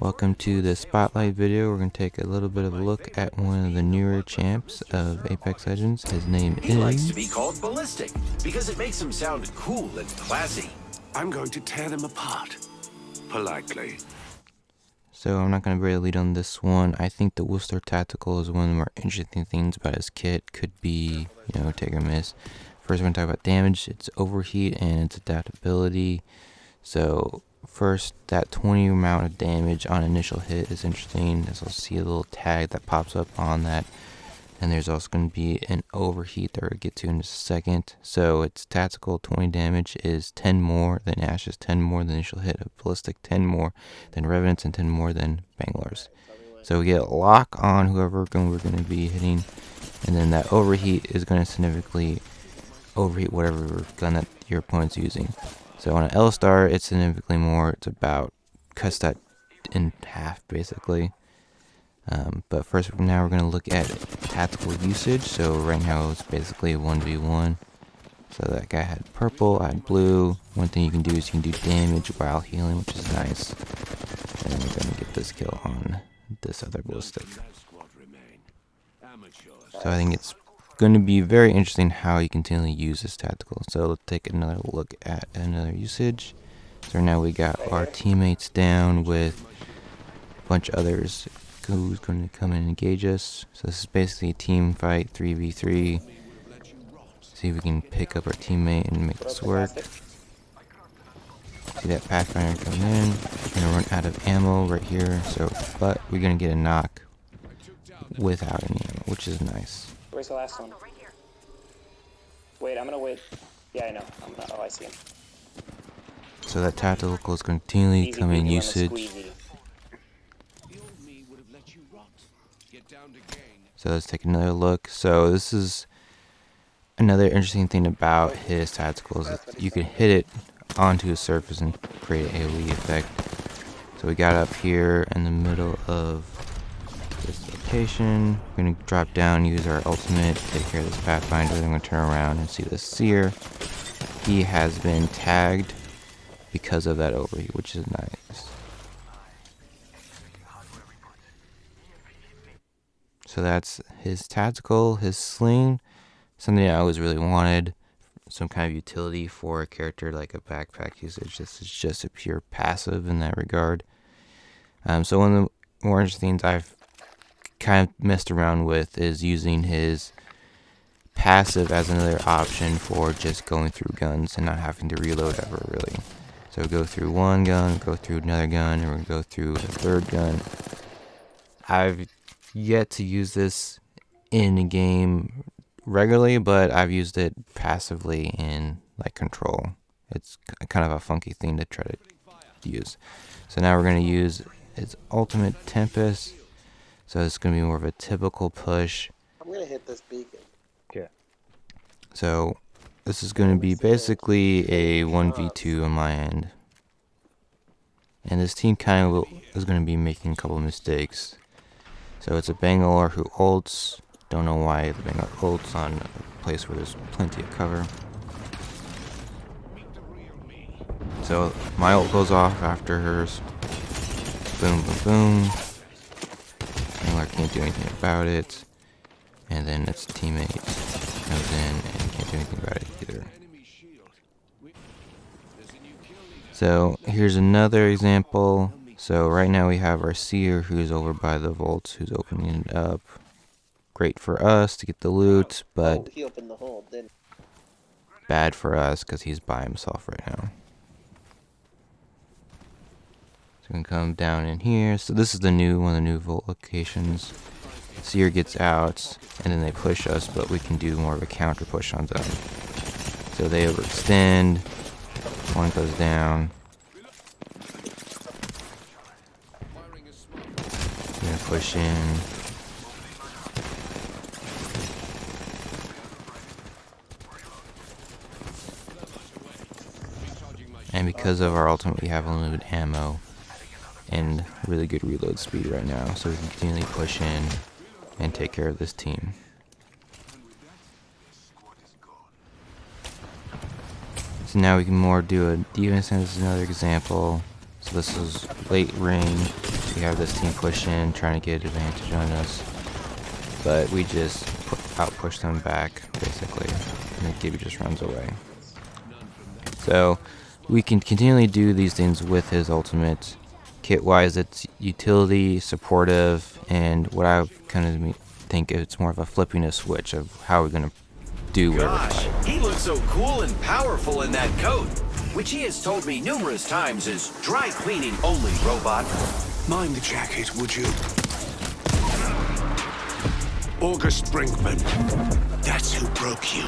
Welcome to the Spotlight video. We're going to take a little bit of a look at one of the newer champs of Apex Legends. His name He likes to be is... called Ballistic because it makes him sound cool and classy. I'm going to tear them apart. Politely. So I'm not going to really lead on this one. I think the Whistler Tactical is one of the more interesting things about his kit. Could be, take or miss. First, we're going to talk about damage. It's overheat and its adaptability. So first, that 20 amount of damage on initial hit is interesting, as you'll see a little tag that pops up on that. And there's also going to be an overheat that we'll get to in just a second. So its tactical 20 damage is 10 more than Ash's, 10 more than initial hit of Ballistic, 10 more than Revenant's, and 10 more than Bangalore's. So we get lock on whoever we're going to be hitting, and then that overheat is going to significantly overheat whatever gun that your opponent's using. So on an L star, it's significantly more. It's about cuts that in half basically. But first, now we're going to look at tactical usage. So right now it's basically 1v1. So that guy had purple, I had blue. One thing you can do is you can do damage while healing, which is nice. And then we're going to get this kill on this other Ballistic. So I think it's going to be very interesting how you continually use this tactical. So let's take another look at another usage. So now we got our teammates down with a bunch of others who's going to come in and engage us. So this is basically a team fight, 3v3. See if we can pick up our teammate and make this work. See that Pathfinder coming in. We're going to run out of ammo right here. But we're going to get a knock without any ammo, which is nice. Where's the last one? Wait, I'm gonna wait. Yeah, I know. Oh, I see him. So that tactical is continually come in usage. So let's take another look. So this is another interesting thing about his tacticals. You can hit it onto a surface and create an AoE effect. So we got up here in the middle of this location. We're going to drop down, use our ultimate, take care of this Pathfinder. Then I'm going to turn around and see the Seer. He has been tagged because of that overheat, which is nice. So that's his tactical, his sling, something I always really wanted, some kind of utility for a character like a backpack usage. This is just a pure passive in that regard. So one of the more interesting things I've kind of messed around with is using his passive as another option for just going through guns and not having to reload ever, really. So go through one gun, go through another gun, and we're going to go through a third gun. I've yet to use this in a game regularly, but I've used it passively in like Control. It's kind of a funky thing to try to use. So now we're going to use its ultimate Tempest. So it's going to be more of a typical push. I'm going to hit this beacon. Yeah. So this is going to be basically a 1v2 on my end. And this team kind of is going to be making a couple of mistakes. So it's a Bangalore who ults. Don't know why the Bangalore ults on a place where there's plenty of cover. So my ult goes off after hers. Boom, boom, boom. Bangalore can't do anything about it. And then its teammate comes in and can't do anything about it either. So here's another example. So right now we have our Seer who's over by the vaults, who's opening it up. Great for us to get the loot, but he opened the hole, didn't bad for us because he's by himself right now. So we can come down in here. So this is one of the new vault locations. Seer gets out, and then they push us, but we can do more of a counter push on them. So they overextend. One goes down. We're gonna push in. And because of our ultimate, we have unlimited ammo and really good reload speed right now, so we can continually push in and take care of this team. So now we can more do a defense, and this is another example. So this is late range, We have this team push in, trying to get advantage on us, but we just out-push them back, basically, and the Gibby just runs away. So we can continually do these things with his ultimate. Kit-wise, it's utility, supportive, and what I kind of think it's more of a flipping a switch of how we're going to do whatever Gosh, fight. he looks so cool and powerful in that coat, which he has told me numerous times is dry cleaning only, robot. Mind the jacket, would you? August Brinkman. That's who broke you.